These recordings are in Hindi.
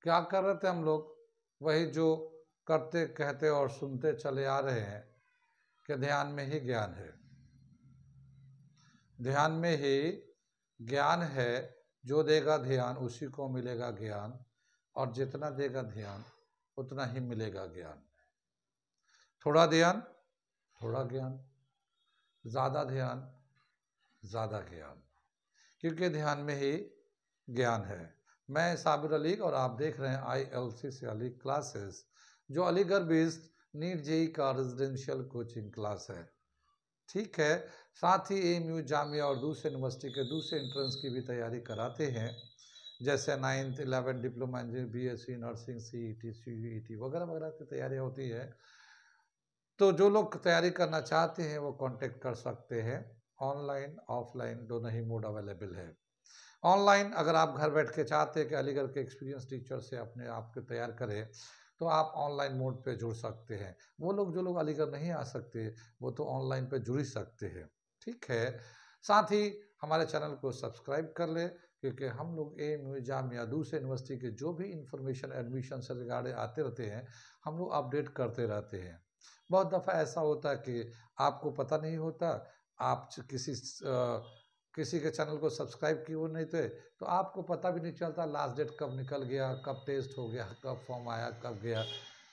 क्या कर रहे थे हम लोग? वही जो करते कहते और सुनते चले आ रहे हैं कि ध्यान में ही ज्ञान है, ध्यान में ही ज्ञान है। जो देगा ध्यान उसी को मिलेगा ज्ञान, और जितना देगा ध्यान उतना ही मिलेगा ज्ञान। थोड़ा ध्यान थोड़ा ज्ञान, ज़्यादा ध्यान ज़्यादा ज्ञान, क्योंकि ध्यान में ही ज्ञान है। मैं साबिर अली और आप देख रहे हैं ILC से अली क्लासेस, जो अलीगढ़ बेस्ड नीट जेई का रेजिडेंशियल कोचिंग क्लास है। ठीक है, साथ ही AMU जामिया और दूसरे यूनिवर्सिटी के दूसरे एंट्रेंस की भी तैयारी कराते हैं, जैसे 9th 11th diploma engineering, BSc nursing, CET CUET वगैरह वगैरह की तैयारी होती है। तो जो लोग तैयारी करना चाहते हैं वो कांटेक्ट कर सकते हैं। ऑनलाइन ऑफलाइन दोनों ही मोड अवेलेबल है। ऑनलाइन अगर आप घर बैठ के चाहते हैं कि अलीगढ़ के एक्सपीरियंस टीचर से अपने आप को तैयार करें, तो आप ऑनलाइन मोड पे जुड़ सकते हैं। वो लोग जो लोग अलीगढ़ नहीं आ सकते वो तो ऑनलाइन पे जुड़ ही सकते हैं। ठीक है, साथ ही हमारे चैनल को सब्सक्राइब कर ले, क्योंकि हम लोग AMU जामिया दूसरे यूनिवर्सिटी के जो भी इंफॉर्मेशन एडमिशन से रिगार्डेड आते रहते हैं, हम लोग अपडेट करते रहते हैं। बहुत दफ़ा ऐसा होता है कि आपको पता नहीं होता, आप किसी के चैनल को सब्सक्राइब किए हुए नहीं थे, तो आपको पता भी नहीं चलता लास्ट डेट कब निकल गया, कब टेस्ट हो गया, कब फॉर्म आया, कब गया।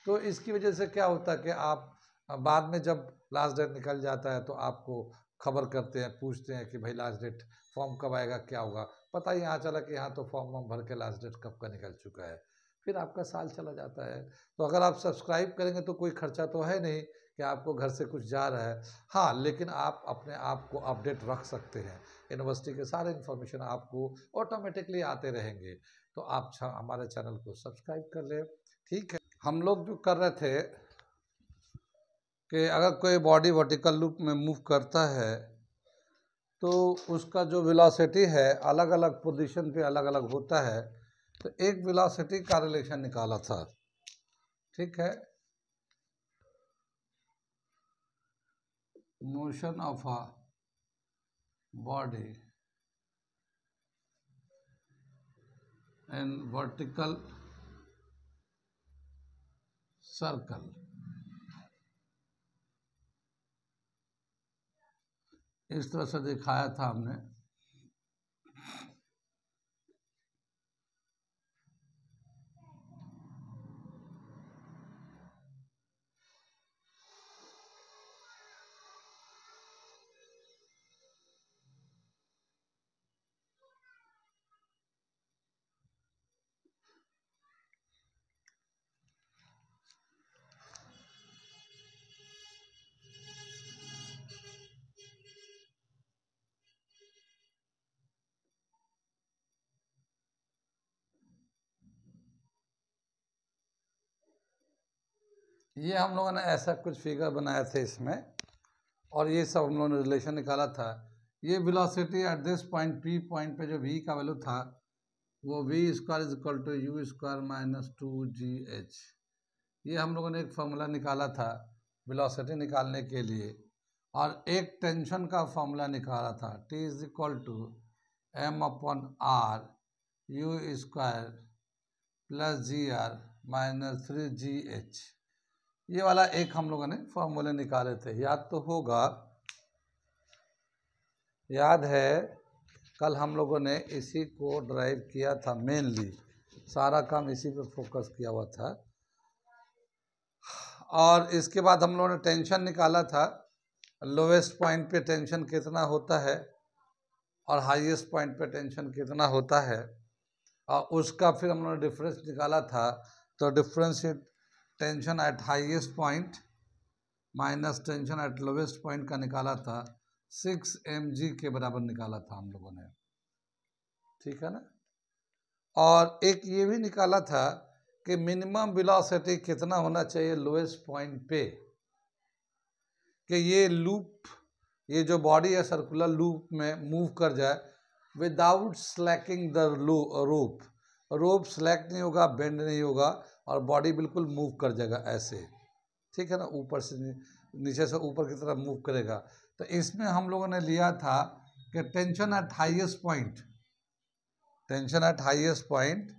तो इसकी वजह से क्या होता है कि आप बाद में जब लास्ट डेट निकल जाता है तो आपको खबर करते हैं, पूछते हैं कि भाई लास्ट डेट फॉर्म कब आएगा, क्या होगा। पता ही यहाँ चला कि यहाँ तो फॉर्म वॉर्म भर के लास्ट डेट कब का निकल चुका है, फिर आपका साल चला जाता है। तो अगर आप सब्सक्राइब करेंगे तो कोई खर्चा तो है नहीं कि आपको घर से कुछ जा रहा है। हाँ, लेकिन आप अपने आप को अपडेट रख सकते हैं, यूनिवर्सिटी के सारे इन्फॉर्मेशन आपको ऑटोमेटिकली आते रहेंगे। तो आप हमारे चैनल को सब्सक्राइब कर लें। ठीक है, हम लोग जो कर रहे थे कि अगर कोई बॉडी वर्टिकल लूप में मूव करता है तो उसका जो वेलोसिटी है अलग अलग पोजीशन पे अलग अलग होता है। तो एक वेलोसिटी का रिलेशन निकाला था। ठीक है, motion of a body in vertical circle, इस तरह से दिखाया था हमने। ये हम लोगों ने ऐसा कुछ फिगर बनाया था इसमें, और ये सब हम लोगों ने रिलेशन निकाला था। ये velocity at this point P point पे जो V का वैल्यू था वो V² = U² - 2GH। ये हम लोगों ने एक फॉर्मूला निकाला था वेलोसिटी निकालने के लिए, और एक टेंशन का फॉर्मूला निकाला था T = M/R U² + GR - 3GH। ये वाला एक हम लोगों ने फॉर्मूले निकाले थे, याद तो होगा। याद है, कल हम लोगों ने इसी को ड्राइव किया था, मेनली सारा काम इसी पे फोकस किया हुआ था। और इसके बाद हम लोगों ने टेंशन निकाला था, लोवेस्ट पॉइंट पे टेंशन कितना होता है और हाईएस्ट पॉइंट पे टेंशन कितना होता है, और उसका फिर हम लोगों ने डिफरेंस निकाला था। तो difference tension at highest point minus tension eight lowest point का निकाला था, 6 mg के बराबर निकाला था हम लोगों ने। ठीक है ना। और एक ये भी निकाला था कि मिनिमम वेलोसिटी कितना होना चाहिए लोएस्ट पॉइंट पे, कि ये लूप, ये जो बॉडी है सर्कुलर लूप में मूव कर जाए without Slaking the rope. Rope slack नहीं होगा, बेंड नहीं होगा, और बॉडी बिल्कुल मूव कर जाएगा ऐसे। ठीक है ना, ऊपर से नीचे से ऊपर की तरफ मूव करेगा। तो इसमें हम लोगों ने लिया था कि टेंशन एट हाईएस्ट पॉइंट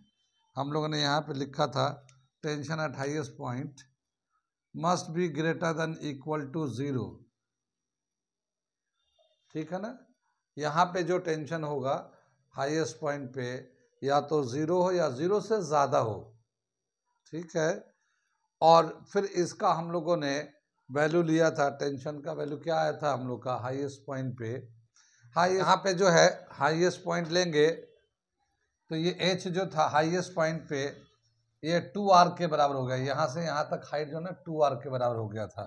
हम लोगों ने यहाँ पे लिखा था tension at highest point must be greater than equal to 0, ठीक है ना। यहाँ पे जो टेंशन होगा हाईएस्ट पॉइंट पे या तो 0 हो या 0 से ज़्यादा हो, ठीक है। और फिर इसका हम लोगों ने वैल्यू लिया था, टेंशन का वैल्यू क्या आया था हम लोग का हाईएस्ट पॉइंट पे। यहाँ पे जो है हाईएस्ट पॉइंट लेंगे तो ये h जो था हाईएस्ट पॉइंट पे ये 2r के बराबर हो गया। यहाँ से यहाँ तक हाइट जो है 2r के बराबर हो गया था।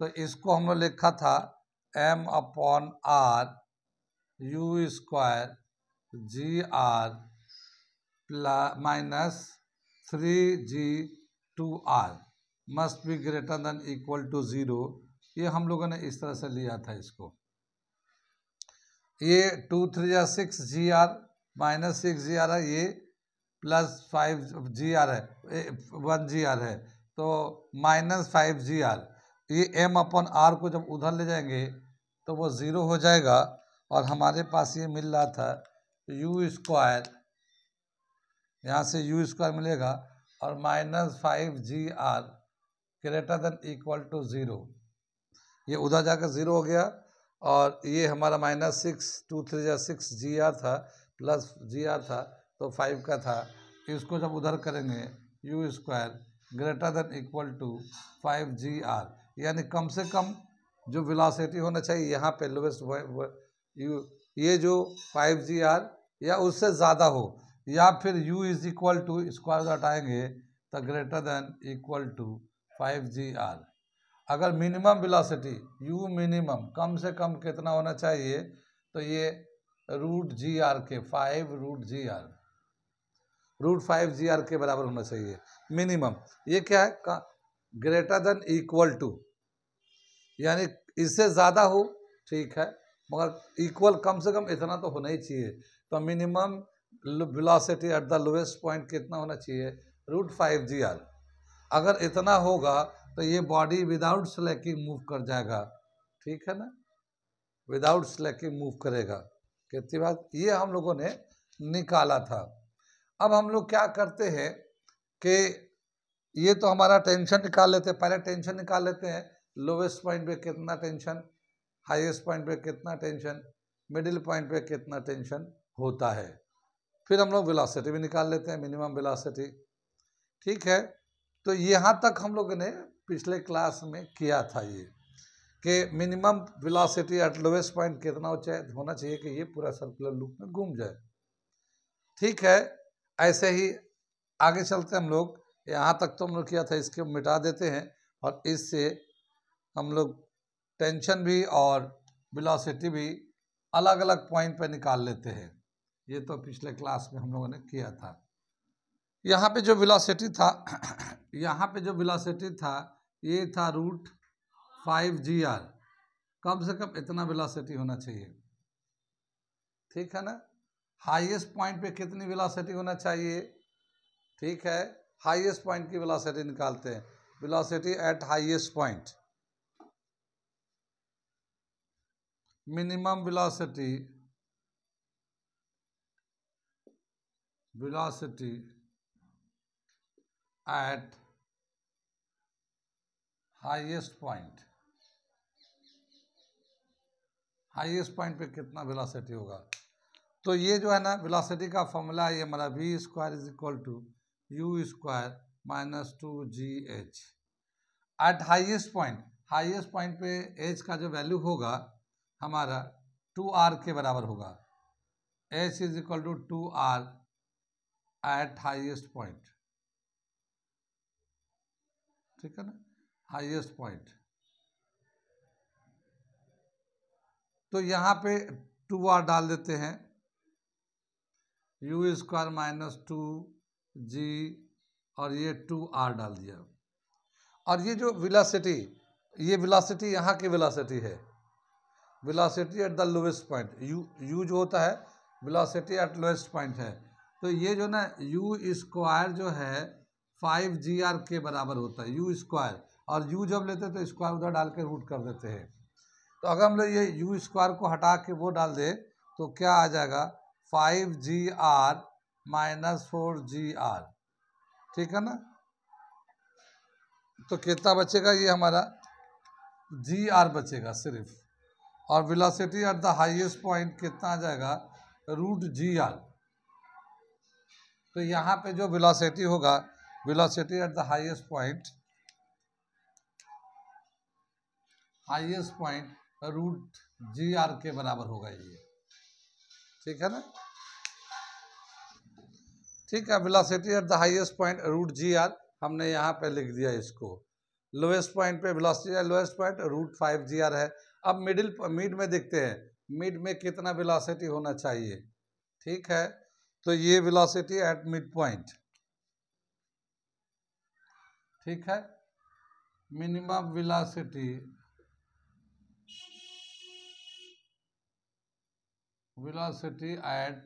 तो इसको हम लोग लिखा था m/r u square gr minus 3g2r must be greater than equal to 0। ये हम लोगों ने इस तरह से लिया था इसको। ये 2 3 या 6 gr माइनस 6 gr है, ये प्लस 5 gr है, 1 gr है, तो माइनस 5 gr। ये m/r को जब उधर ले जाएंगे तो वो 0 हो जाएगा और हमारे पास ये मिल रहा था u स्क्वायर, यहाँ से u स्क्वायर मिलेगा और minus 5 gr greater than equal to 0। ये उधर जाकर 0 हो गया और ये हमारा माइनस 6 2 3 या 6 gr था प्लस gr था तो 5 का था। इसको जब उधर करेंगे u square greater than equal to 5 gr, यानी कम से कम जो वेलोसिटी होना चाहिए यहाँ पे लोवेस्ट ये जो 5 gr या उससे ज़्यादा हो, या फिर u is equal to square हटाएंगे तो greater than equal to 5 gr। अगर मिनिमम वेलोसिटी u मिनिमम कम से कम कितना होना चाहिए तो ये √gr के 5 √5 gr के बराबर होना चाहिए मिनिमम। ये क्या है ग्रेटर देन इक्वल टू, यानी इससे ज़्यादा हो ठीक है मगर इक्वल कम से कम इतना तो होना ही चाहिए। तो minimum velocity at the lowest point कितना होना चाहिए √5 gr। अगर इतना होगा तो ये बॉडी विदाउट स्लैकिंग मूव कर जाएगा, ठीक है ना, विदाउट स्लैकिंग मूव करेगा। कितनी बात ये हम लोगों ने निकाला था। अब हम लोग क्या करते हैं कि ये तो हमारा टेंशन निकाल लेते हैं, पहले टेंशन निकाल लेते हैं लोवेस्ट पॉइंट पे कितना टेंशन, हाईएस्ट पॉइंट पे कितना टेंशन, मिडिल पॉइंट पे कितना टेंशन होता है। फिर हम लोग वेलोसिटी भी निकाल लेते हैं, मिनिमम वेलोसिटी, ठीक है। तो यहाँ तक हम लोगों ने पिछले क्लास में किया था ये कि minimum velocity at lowest point कितना होना चाहिए कि ये पूरा सर्कुलर लूप में घूम जाए, ठीक है। ऐसे ही आगे चलते हम लोग, यहाँ तक तो हम लोग किया था, इसके मिटा देते हैं और इससे हम लोग टेंशन भी और वेलोसिटी भी अलग अलग पॉइंट पर निकाल लेते हैं। ये तो पिछले क्लास में हम लोगों ने किया था। यहाँ पे जो वेलोसिटी था यहाँ पे जो वेलोसिटी था ये था √5 gr, कम से कम इतना वेलोसिटी होना चाहिए, ठीक है ना। हाईएस्ट पॉइंट पे कितनी वेलोसिटी होना चाहिए, ठीक है। हाईएस्ट पॉइंट की वेलोसिटी निकालते हैं, velocity at highest point, minimum velocity at highest point, highest point पे कितना वेलोसिटी होगा। तो ये जो है ना वेलोसिटी का फॉर्मूला ये हमारा v square is equal to u square minus 2gh at highest point. Highest point पे h का जो वैल्यू होगा हमारा 2r के बराबर होगा, h is equal to 2r at highest point, ठीक है ना, हाईएस्ट पॉइंट। तो यहाँ पे 2r डाल देते हैं, u स्क्वायर माइनस 2g और ये 2r डाल दिया। और ये जो वेलोसिटी, ये वेलोसिटी यहाँ की वेलोसिटी है, velocity at the lowest point, u जो होता है वेलोसिटी एट लोवेस्ट पॉइंट है। तो ये जो ना u स्क्वायर जो है 5 gr के बराबर होता है u स्क्वायर, और u जब लेते हैं तो स्क्वायर उधर डाल के रूट कर देते हैं। तो अगर हम लोग ये u स्क्वायर को हटा के वो डाल दे तो क्या आ जाएगा 5 gr -4GR, ठीक है ना। तो कितना बचेगा, ये हमारा GR बचेगा सिर्फ, और velocity at the highest point कितना आ जाएगा, √GR। तो यहाँ पे जो वेलोसिटी होगा, velocity at the highest point √GR के बराबर होगा ये, ठीक है ना। ठीक है, velocity at the highest point √GR हमने यहाँ पे लिख दिया इसको। लोएस्ट पॉइंट पे वेलोसिटी है, लोएस्ट पॉइंट √5GR है। अब मिड में देखते हैं, मिड में कितना वेलोसिटी होना चाहिए, ठीक है। तो ये वेलोसिटी एट मिड पॉइंट, ठीक है, minimum velocity at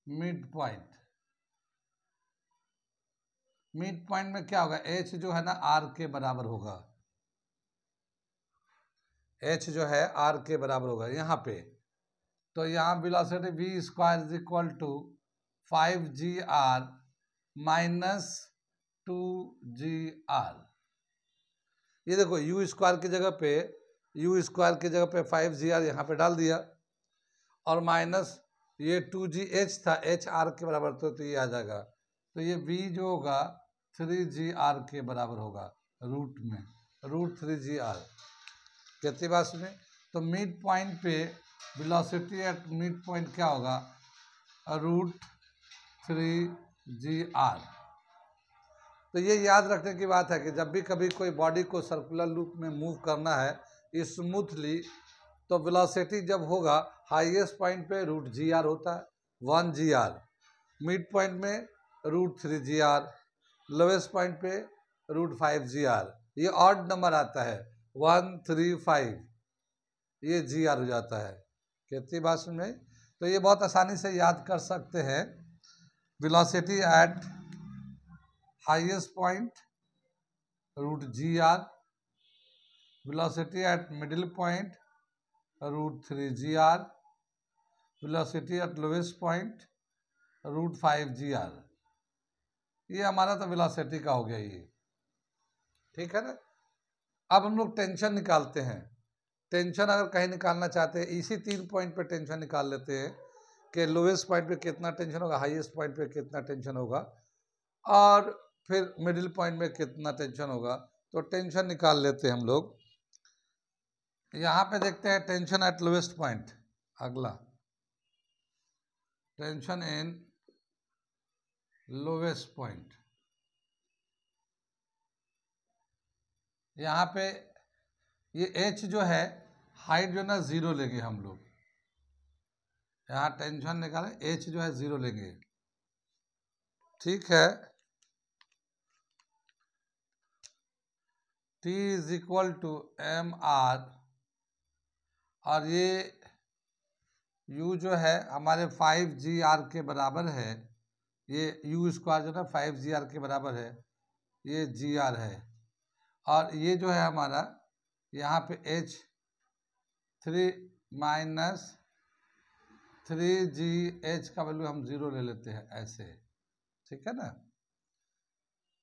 mid point. Mid point में क्या होगा, h जो है ना r के बराबर होगा, h जो है r के बराबर होगा यहाँ पे। तो यहाँ velocity v square is equal to 5GR minus 2GR। ये देखो u स्क्वायर की जगह पे 5GR यहाँ पे डाल दिया, और माइनस ये 2GH था, h r के बराबर, तो ये आ जाएगा। तो ये v जो होगा 3GR के बराबर होगा, रूट में √3GR। कितनी बात सुने, तो मिड पॉइंट पे वेलोसिटी एट मिड पॉइंट क्या होगा, √3GR। तो ये याद रखने की बात है कि जब भी कभी कोई बॉडी को सर्कुलर लूप में मूव करना है स्मूथली, तो वेलोसिटी जब होगा हाईएस्ट पॉइंट पे √GR होता है, 1GR, मिड पॉइंट में √3GR, लोवेस्ट पॉइंट पे √5GR। ये ऑड नंबर आता है 135, ये GR हो जाता है। कितनी बात सुन रहे, तो ये बहुत आसानी से याद कर सकते हैं। Velocity at highest point √GR, velocity at middle point √3GR, velocity at lowest point √5GR। ये हमारा तो वेलोसिटी का हो गया ये, ठीक है ना। अब हम लोग टेंशन निकालते हैं। टेंशन अगर कहीं निकालना चाहते हैं, इसी 3 पॉइंट पे टेंशन निकाल लेते हैं कि लोवेस्ट पॉइंट पे कितना टेंशन होगा, हाईएस्ट पॉइंट पे कितना टेंशन होगा, और फिर मिडिल पॉइंट में कितना टेंशन होगा। तो टेंशन निकाल लेते हैं हम लोग। यहाँ पे देखते हैं टेंशन एट लोवेस्ट पॉइंट। अगला टेंशन इन लोवेस्ट पॉइंट, यहाँ पे ये h जो है हाइट जो है ना 0 लेंगे हम लोग। यहाँ टेंशन निकालें, h जो है 0 लेंगे, ठीक है। T is equal to mr, और ये u जो है हमारे 5GR के बराबर है। ये u स्क्वायर जो है 5GR के बराबर है, ये GR है। और ये जो है हमारा यहाँ पे h 3 माइनस 3GH का वैल्यू हम 0 ले लेते हैं ऐसे, ठीक है ना।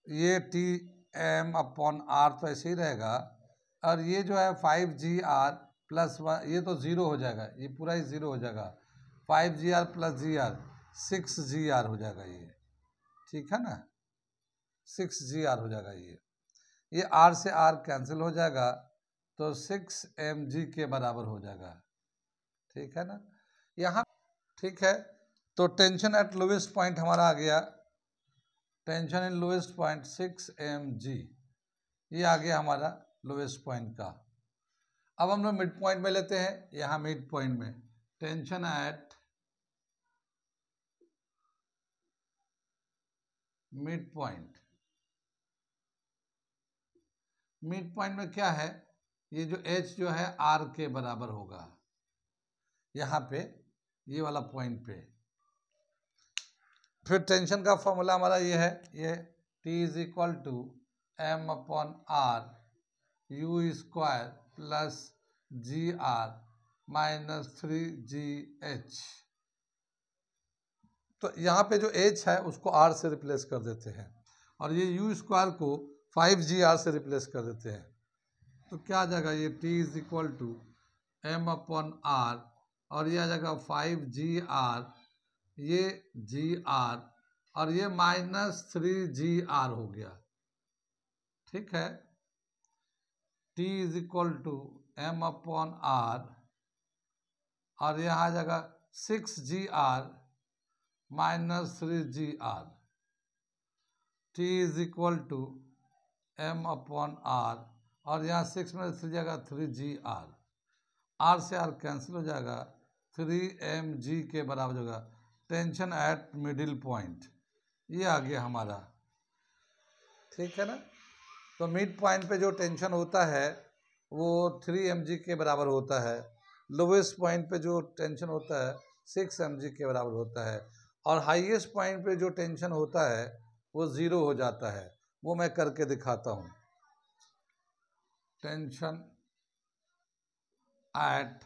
ये Tm/r तो ऐसे ही रहेगा, और ये जो है 5GR प्लस 1, ये तो 0 हो जाएगा, ये पूरा ही 0 हो जाएगा। 5GR प्लस GR 6GR हो जाएगा ये, ठीक है ना, 6GR हो जाएगा ये R से R कैंसिल हो जाएगा, तो 6mg के बराबर हो जाएगा, ठीक है ना। यहाँ ठीक है, तो टेंशन एट लोवेस्ट पॉइंट हमारा आ गया, tension in lowest point 6mg, ये आ गया हमारा लोवेस्ट पॉइंट का। अब हम लोग मिड पॉइंट में लेते हैं। यहाँ मिड पॉइंट में tension at mid point, mid point में क्या है, ये जो h जो है r के बराबर होगा, यहाँ पे ये वाला पॉइंट पे। फिर टेंशन का फॉर्मूला हमारा ये है, ये T is equal to m/r u square plus GR minus 3GH। तो यहाँ पे जो h है उसको r से रिप्लेस कर देते हैं और ये u स्क्वायर को 5gr से रिप्लेस कर देते हैं। तो क्या आ जाएगा, ये t is equal to m upon r और ये आ जाएगा 5gr, ये gr और ये -3gr हो गया। ठीक है, t is equal to m upon r और यहाँ आ जाएगा 6gr -3gr, t is equal to m upon r और यहाँ 6 में 3 जाएगा 3gr, r से r कैंसिल हो जाएगा, 3mg के बराबर होगा टेंशन एट मिडिल पॉइंट। ये आ गया हमारा। ठीक है ना, तो मिड पॉइंट पे जो टेंशन होता है वो 3mg के बराबर होता है, लोवेस्ट पॉइंट पे जो टेंशन होता है 6mg के बराबर होता है और हाईएस्ट पॉइंट पे जो टेंशन होता है वो 0 हो जाता है। वो मैं करके दिखाता हूँ। Tension at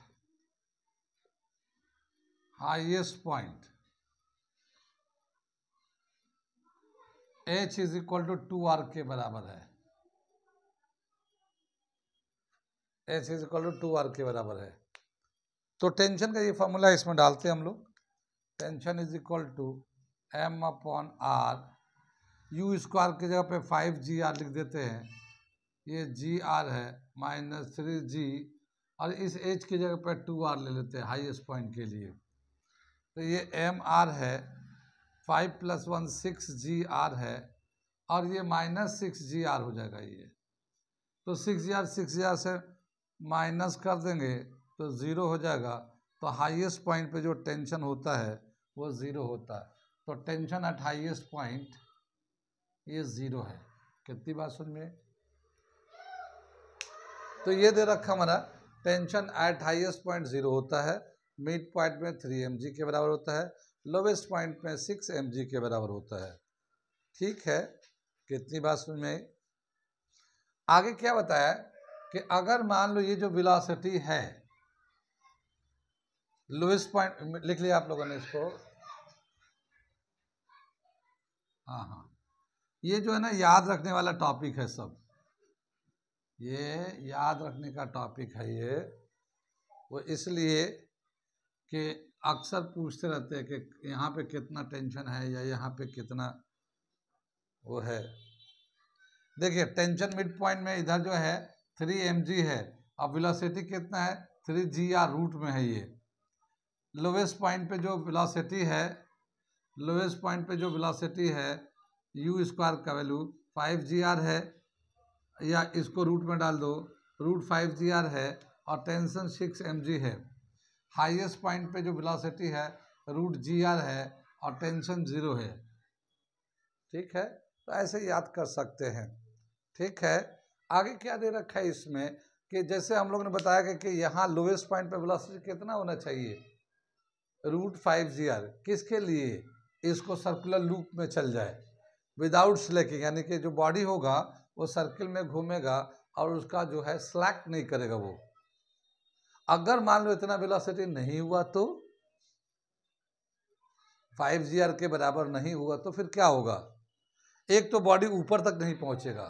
highest point H is equal to 2R के बराबर है, H is equal to 2R के बराबर है। तो टेंशन का ये फॉर्मूला इसमें डालते हैं हम लोग। Tension is equal to m upon r, u square की जगह पे 5gr लिख देते हैं, ये gr है -3g और इस h की जगह पे 2r ले लेते हैं हाईएस्ट पॉइंट के लिए। तो ये mr है, 5 + 1 6gr है और ये -6gr हो जाएगा ये। तो 6gr से माइनस कर देंगे तो 0 हो जाएगा। तो हाईएस्ट पॉइंट पे जो टेंशन होता है वो 0 होता है। तो टेंशन एट हाईएस्ट पॉइंट ये 0 है। कितनी बात सुन में? तो ये दे रखा हमारा टेंशन एट हाईएस्ट पॉइंट 0 होता है, मिड पॉइंट में 3mg के बराबर होता है, लोवेस्ट पॉइंट में 6mg के बराबर होता है। ठीक है, कितनी बात सुन में? आगे क्या बताया कि अगर मान लो ये जो वेलोसिटी है, लोएस्ट पॉइंट लिख लिया आप लोगों ने इसको, हाँ, ये जो है ना याद रखने वाला टॉपिक है सब, ये याद रखने का टॉपिक है ये। वो इसलिए कि अक्सर पूछते रहते हैं कि यहाँ पे कितना टेंशन है या यहाँ पे कितना वो है। देखिए टेंशन मिड पॉइंट में इधर जो है 3mg है और वेलोसिटी कितना है 3gr रूट में है ये। लोवेस्ट पॉइंट पे जो वेलोसिटी है, लोवेस्ट पॉइंट पे जो वेलोसिटी है u स्क्वायर का वैल्यू 5gr है, या इसको रूट में डाल दो, रूट 5gr है और टेंशन 6mg है। हाईएस्ट पॉइंट पे जो वेलोसिटी है रूट gr है और टेंशन 0 है। ठीक है, तो ऐसे याद कर सकते हैं। ठीक है, आगे क्या दे रखा है इसमें कि जैसे हम लोग ने बताया कि यहाँ लोवेस्ट पॉइंट पे वेलोसिटी कितना होना चाहिए, रूट 5gr। किसके लिए? इसको सर्कुलर लूप में चल जाए विदाउट स्लैकिंग, यानी कि जो बॉडी होगा वो सर्किल में घूमेगा और उसका जो है स्लैक नहीं करेगा वो। अगर मान लो इतना वेलोसिटी नहीं हुआ तो 5gr के बराबर नहीं हुआ तो फिर क्या होगा? एक तो बॉडी ऊपर तक नहीं पहुंचेगा,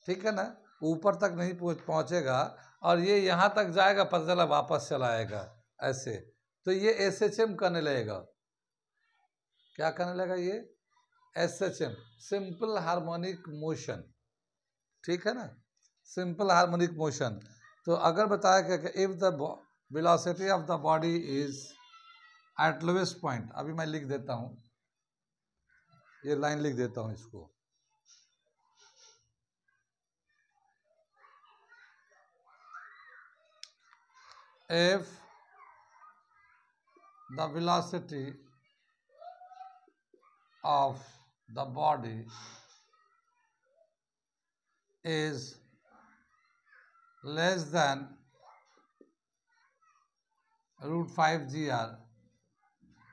ठीक है ना, ऊपर तक नहीं पहुंचेगा और ये यहाँ तक जाएगा, पता चला वापस चला आएगा ऐसे। तो ये SHM करने लगेगा। क्या करने लगेगा ये? SHM, simple harmonic motion. ठीक है ना, सिंपल हार्मोनिक मोशन। तो अगर बताया गया कि if the velocity of the body is at lowest point, अभी मैं लिख देता हूँ, ये लाइन लिख देता हूँ इसको, if the velocity of the body is less than root 5gr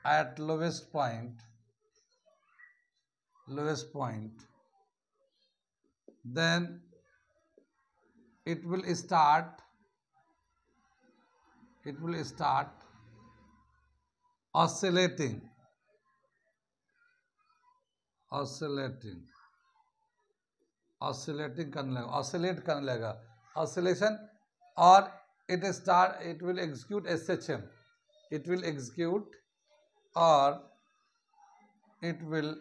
at lowest point, then it will start oscillating oscillating, oscillating करने लगा, ऑसिलेट करने लगा, ऑसिलेशन, और it will execute SHM, it will execute or it will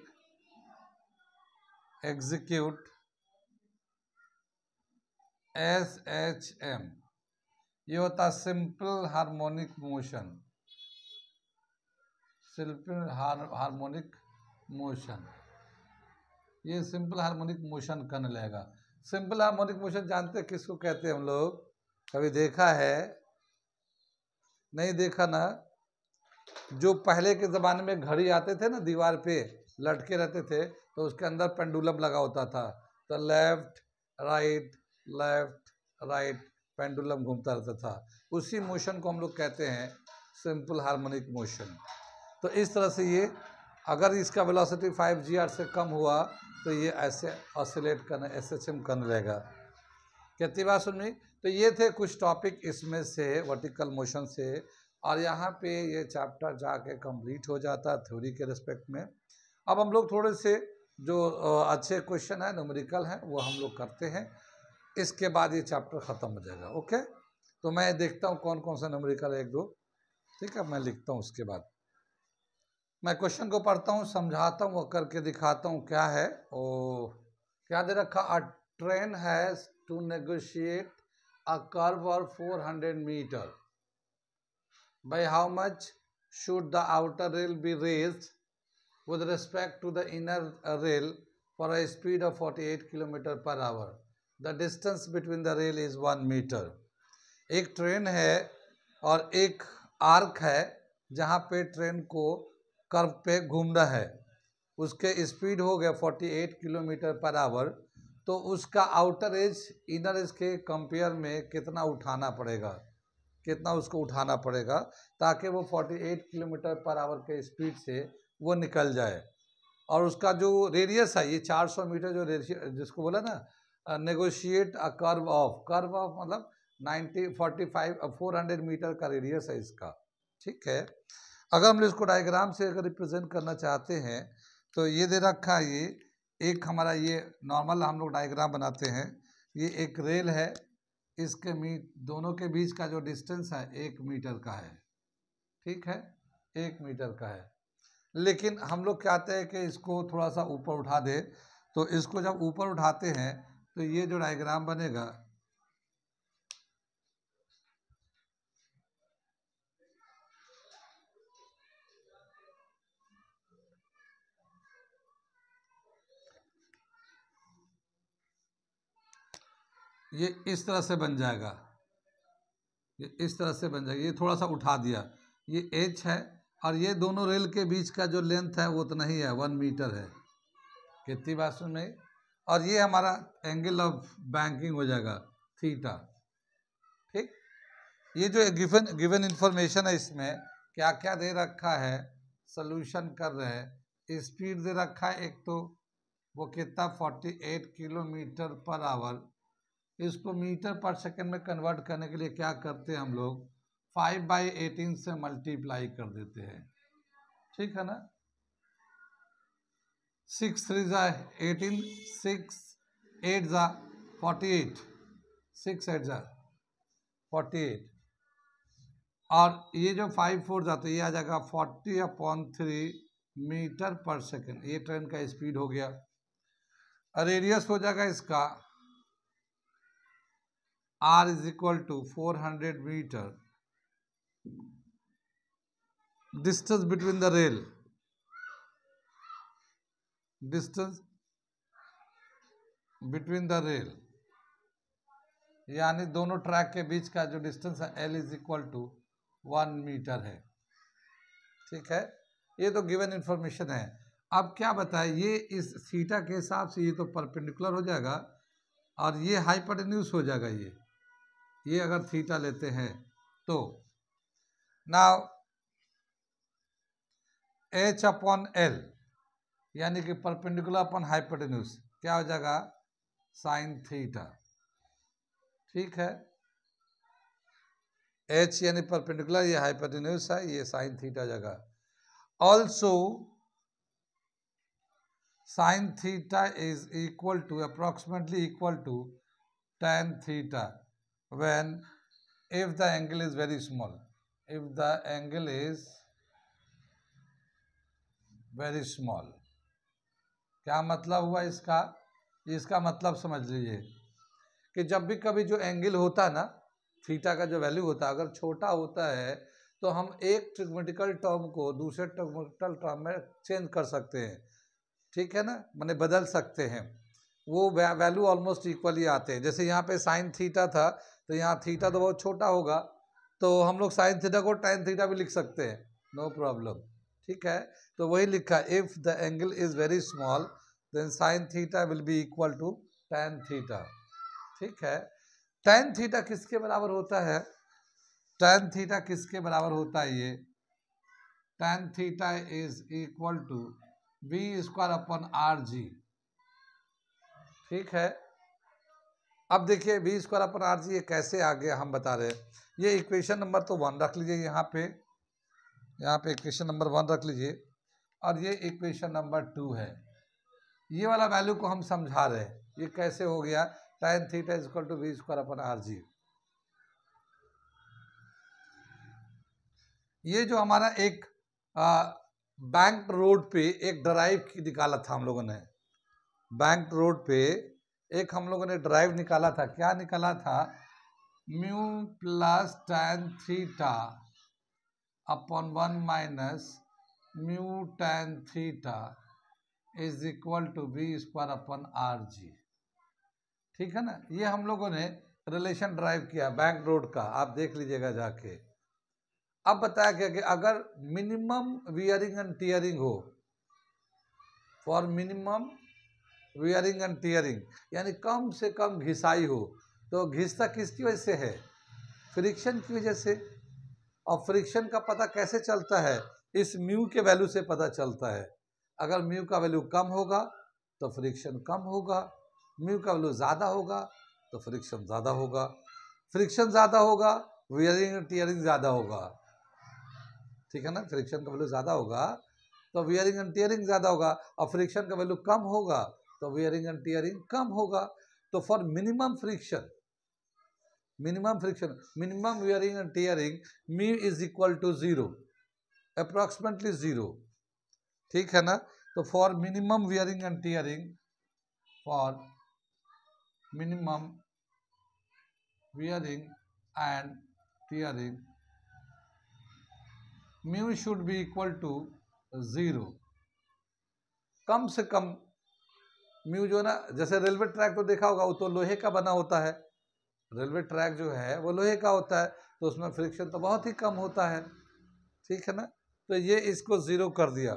execute SHM। ये होता है simple harmonic motion, simple harmonic motion, ये सिंपल हार्मोनिक मोशन करने लगेगा। सिंपल हार्मोनिक मोशन जानते हैं किसको कहते हैं हम लोग? कभी देखा है? नहीं देखा ना? जो पहले के ज़माने में घड़ी आते थे ना, दीवार पे लटके रहते थे, तो उसके अंदर पेंडुलम लगा होता था, तो लेफ्ट राइट पेंडुलम घूमता रहता था। उसी मोशन को हम लोग कहते हैं सिंपल हार्मोनिक मोशन। तो इस तरह से ये, अगर इसका वेलोसिटी 5 GHz से कम हुआ तो ये ऐसे ऑसिलेट करने, SHM करने लगेगा। कितनी बात सुन रही? तो ये थे कुछ टॉपिक इसमें से वर्टिकल मोशन से, और यहाँ पे ये चैप्टर जाके कंप्लीट हो जाता है थ्योरी के रिस्पेक्ट में। अब हम लोग थोड़े से जो अच्छे क्वेश्चन है, न्यूमेरिकल है, वो हम लोग करते हैं, इसके बाद ये चैप्टर ख़त्म हो जाएगा। ओके, तो मैं देखता हूँ कौन कौन सा न्यूमेरिकल है, 1-2, ठीक है, मैं लिखता हूँ, उसके बाद मैं क्वेश्चन को पढ़ता हूँ, समझाता हूँ, करके दिखाता हूँ क्या है। और क्या दे रखा? A train has to negotiate a curve of 400 meter. By how much should the outer rail be raised with respect to the inner rail for a speed of 48 km per hour? The distance between the rail is 1 meter. एक ट्रेन है और एक आर्क है जहाँ पे ट्रेन को कर्व पे घूमना है, उसके स्पीड हो गया 48 किलोमीटर पर आवर, तो उसका आउटर एज इनर एज के कंपेयर में कितना उठाना पड़ेगा, कितना उसको उठाना पड़ेगा ताकि वो 48 किलोमीटर पर आवर के स्पीड से वो निकल जाए। और उसका जो रेडियस है, ये 400 मीटर जो जिसको बोला ना, नेगोशिएट अ कर्व ऑफ मतलब 400 मीटर का रेडियस है इसका, ठीक है। अगर हम इसको डायग्राम से अगर रिप्रेजेंट करना चाहते हैं तो ये दे रखा है, ये एक हमारा ये नॉर्मल हम लोग डायग्राम बनाते हैं, ये एक रेल है, इसके दोनों के बीच का जो डिस्टेंस है 1 मीटर का है, ठीक है, 1 मीटर का है। लेकिन हम लोग चाहते हैं कि इसको थोड़ा सा ऊपर उठा दे, तो इसको जब ऊपर उठाते हैं तो ये जो डायग्राम बनेगा, ये इस तरह से बन जाएगा, ये इस तरह से बन जाएगा। ये थोड़ा सा उठा दिया, ये H है, और ये दोनों रेल के बीच का जो लेंथ है वो उतना ही है, 1 मीटर है। कितनी बात सुन रही? और ये हमारा एंगल ऑफ बैंकिंग हो जाएगा थीटा, ठीक। ये जो गिवन इंफॉर्मेशन है, इसमें क्या क्या दे रखा है, सोल्यूशन कर रहे हैं, स्पीड दे रखा है एक, तो वो कितना 48 किलोमीटर पर आवर। इसको मीटर पर सेकंड में कन्वर्ट करने के लिए क्या करते हैं हम लोग, 5/18 से मल्टीप्लाई कर देते हैं, ठीक है ना। 6 3 जा 18, 6 8 जा 48, 6 8 जा 48, और ये जो 5 4 जाता है, ये आ जाएगा 40/3 मीटर पर सेकंड। ये ट्रेन का स्पीड हो गया। रेडियस हो जाएगा इसका R is equal to 400 meter. Distance between the rail, distance between the rail, यानी दोनों ट्रैक के बीच का जो डिस्टेंस है L is equal to 1 metre है, ठीक है। ये तो गिवन इंफॉर्मेशन है। अब क्या बताए, ये इस थीटा के हिसाब से ये तो परपेंडिकुलर हो जाएगा और ये हाइपोटेन्यूज हो जाएगा। ये अगर थीटा लेते हैं तो नाउ H/L यानी कि परपेंडिकुलर अपॉन हाइपोटेन्यूज क्या हो जाएगा, साइन थीटा, ठीक है। H यानी परपेंडिकुलर, ये हाइपोटेन्यूज है, ये साइन थीटा हो जाएगा। Also sin theta is equal to approximately equal to tan theta when if the angle is very small, if the angle is very small। क्या मतलब हुआ इसका? इसका मतलब समझ लीजिए कि जब भी कभी जो एंगल होता है ना, थीटा का जो वैल्यू होता है, अगर छोटा होता है तो हम एक ट्रिग्मेटिकल टर्म को दूसरे ट्रिग्मेटिकल टर्म में चेंज कर सकते हैं, ठीक है ना, माने बदल सकते हैं। वो वैल्यू ऑलमोस्ट इक्वली आते हैं। जैसे यहाँ पे साइन थीटा था तो यहाँ थीटा तो बहुत छोटा होगा, तो हम लोग साइन थीटा को टैन थीटा भी लिख सकते हैं, नो प्रॉब्लम, ठीक है। तो वही लिखा, if the angle is very small then sine theta will be equal to tan theta, ठीक है। टैन थीटा किसके बराबर होता है? टैन थीटा किसके बराबर होता है? ये tan theta is equal to B square upon R G, ठीक है। अब देखिए B square upon R G ये कैसे आ गया हम बता रहे हैं। ये इक्वेशन नंबर तो 1 रख लीजिए, यहाँ पे इक्वेशन नंबर 1 रख लीजिए, और ये इक्वेशन नंबर 2 है। ये वाला वैल्यू को हम समझा रहे हैं, ये कैसे हो गया tan theta is equal to B square upon R G. ये जो हमारा एक बैंक रोड पे एक ड्राइव निकाला था हम लोगों ने, बैंक रोड पे एक हम लोगों ने ड्राइव निकाला था। क्या निकाला था? Mu plus tan theta upon 1 minus mu tan theta is equal to B square upon R G, ठीक है ना। ये हम लोगों ने रिलेशन ड्राइव किया बैंक रोड का, आप देख लीजिएगा जाके। अब बताया गया कि अगर मिनिमम वियरिंग एंड टीयरिंग हो, for minimum wearing and tearing, यानी कम से कम घिसाई हो, तो घिसता किसकी वजह से है? फ्रिक्शन की वजह से। और फ्रिक्शन का पता कैसे चलता है? इस म्यू के वैल्यू से पता चलता है। अगर म्यू का वैल्यू कम होगा तो फ्रिक्शन कम होगा, म्यू का वैल्यू ज़्यादा होगा तो फ्रिक्शन ज़्यादा होगा, फ्रिक्शन ज़्यादा होगा वियरिंग एंड टीयरिंग ज़्यादा होगा, ठीक है ना। फ्रिक्शन का वैल्यू ज़्यादा होगा तो वियरिंग एंड टीयरिंग ज़्यादा होगा, और फ्रिक्शन का वैल्यू कम होगा तो वियरिंग एंड टीयरिंग कम होगा। तो for minimum friction, minimum wearing and tearing, mu is equal to 0, approximately 0, ठीक है ना। तो for minimum wearing and tearing, for minimum wearing and tearing, mu should be equal to 0। कम से कम म्यू जो ना, जैसे रेलवे ट्रैक तो देखा होगा, वो तो लोहे का बना होता है, रेलवे ट्रैक जो है वो लोहे का होता है, तो उसमें फ्रिक्शन तो बहुत ही कम होता है, ठीक है ना। तो ये इसको 0 कर दिया,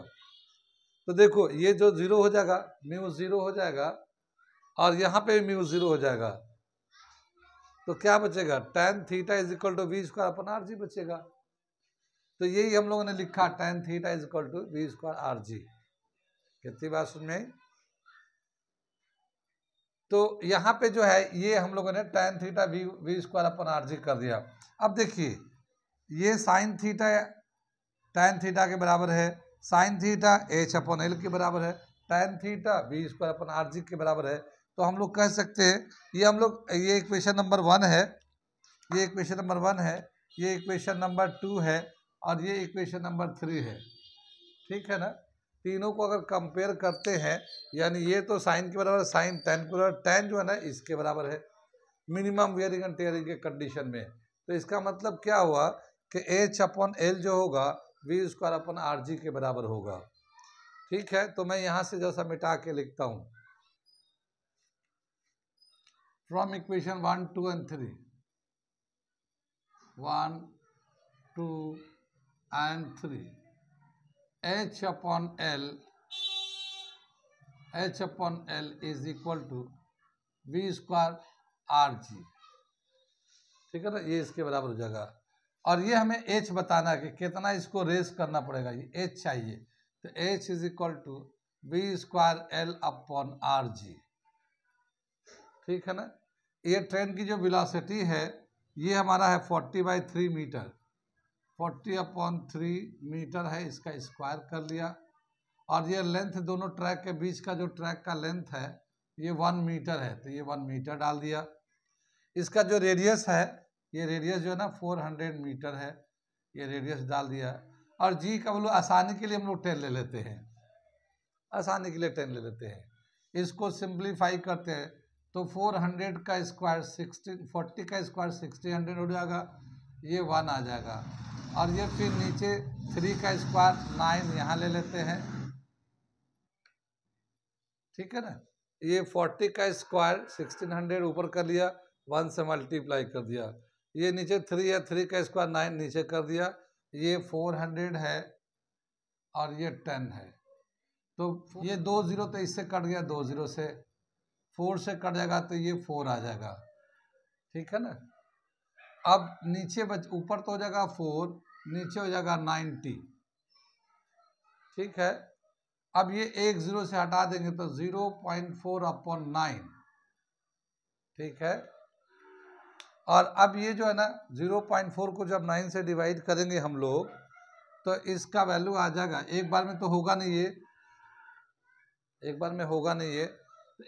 तो देखो ये जो 0 हो जाएगा, म्यू 0 हो जाएगा, और यहाँ पे म्यू 0 हो जाएगा, तो क्या बचेगा? tan theta is equal to V square upon R G बचेगा। तो यही हम लोगों ने लिखा, tan theta is equal to V square R G. कितनी बात सुन में? तो यहाँ पे जो है ये हम लोगों ने tan theta V square upon R G कर दिया। अब देखिए ये साइन थीटा tan थीटा के बराबर है, sine theta h upon L के बराबर है, tan theta V square upon R G के बराबर है। तो हम लोग कह सकते हैं ये हम लोग, ये इक्वेशन नंबर 1 है, ये इक्वेशन नंबर 1 है, ये इक्वेशन नंबर 2 है, और ये इक्वेशन नंबर 3 है, ठीक है ना। तीनों को अगर कंपेयर करते हैं, यानी ये तो साइन के बराबर, साइन tan के बराबर, tan जो है ना इसके बराबर है मिनिमम वियरिंग एंड टीयरिंग के कंडीशन में। तो इसका मतलब क्या हुआ कि h अपॉन एल जो होगा V square upon R G के बराबर होगा, ठीक है। तो मैं यहाँ से जैसा मिटा के लिखता हूँ, from equation 1, 2 and 3, 1, 2 and 3, h upon L is equal to v square R G, ठीक है ना, ये इसके बराबर हो जाएगा। और ये हमें h बताना है कि कितना इसको रेस करना पड़ेगा, ये h चाहिए, तो h is equal to V square L upon R G, ठीक है ना। ये ट्रेन की जो वेलोसिटी है ये हमारा है 40/3 मीटर, 40/3 मीटर है, इसका स्क्वायर कर लिया, और ये लेंथ दोनों ट्रैक के बीच का जो ट्रैक का लेंथ है ये 1 मीटर है, तो ये 1 मीटर डाल दिया। इसका जो रेडियस है, ये रेडियस जो है ना 400 मीटर है, ये रेडियस डाल दिया। और जी का वैल्यू आसानी के लिए हम लोग 10 ले लेते हैं, आसानी के लिए 10 ले लेते हैं। इसको सिंप्लीफाई करते हैं तो 400 का स्क्वायर 40 का स्क्वायर 1600 हो जाएगा, ये 1 आ जाएगा। और ये फिर नीचे 3 का स्क्वायर 9 यहाँ ले लेते हैं, ठीक है ना। ये 40 का स्क्वायर 1600 ऊपर कर लिया, 1 से मल्टीप्लाई कर दिया। ये नीचे 3 है, 3 का स्क्वायर 9 नीचे कर दिया। ये 400 है और ये 10 है, तो ये 2 0 तो इससे कट गया, 2 0 से 4 से कट जाएगा तो ये 4 आ जाएगा, ठीक है ना। अब नीचे ऊपर तो हो जाएगा 4, नीचे हो जाएगा 90, ठीक है। अब ये 1 0 से हटा देंगे तो 0.4/9, ठीक है। और अब ये जो है ना 0.4 को जब 9 से डिवाइड करेंगे हम लोग तो इसका वैल्यू आ जाएगा, एक बार में तो होगा नहीं ये, एक बार में होगा नहीं ये,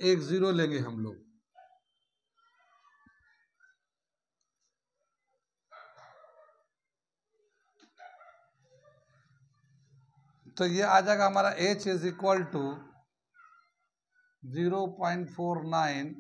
1 0 लेंगे हम लोग, तो ये आ जाएगा हमारा h इज इक्वल टू 0.49,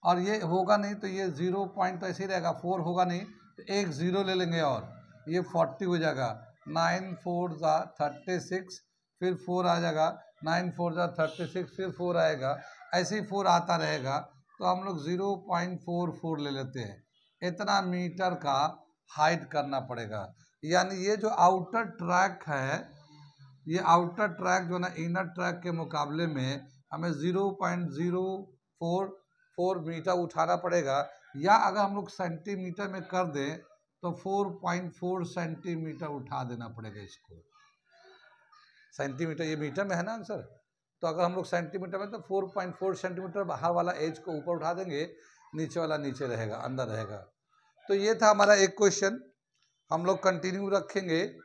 और ये होगा नहीं तो ये 0 पॉइंट तो ऐसे ही रहेगा, 4 होगा नहीं तो 1 0 ले लेंगे और ये 40 हो जाएगा। 9 4 जा 36, फिर 4 आ जाएगा, 9 4 जा 36, फिर 4 आएगा, ऐसे ही 4 आता रहेगा। तो हम लोग 0.44 ले लेते हैं, इतना मीटर का हाइट करना पड़ेगा। यानी ये जो आउटर ट्रैक है, ये आउटर ट्रैक जो ना इनर ट्रैक के मुकाबले में हमें 0.044 मीटर उठाना पड़ेगा, या अगर हम लोग सेंटीमीटर में कर दें तो 4.4 सेंटीमीटर उठा देना पड़ेगा इसको। सेंटीमीटर, ये मीटर में है ना आंसर, तो अगर हम लोग सेंटीमीटर में तो 4.4 सेंटीमीटर बाहर वाला एज को ऊपर उठा देंगे, नीचे वाला नीचे रहेगा, अंदर रहेगा। तो ये था हमारा एक क्वेश्चन, हम लोग कंटिन्यू रखेंगे।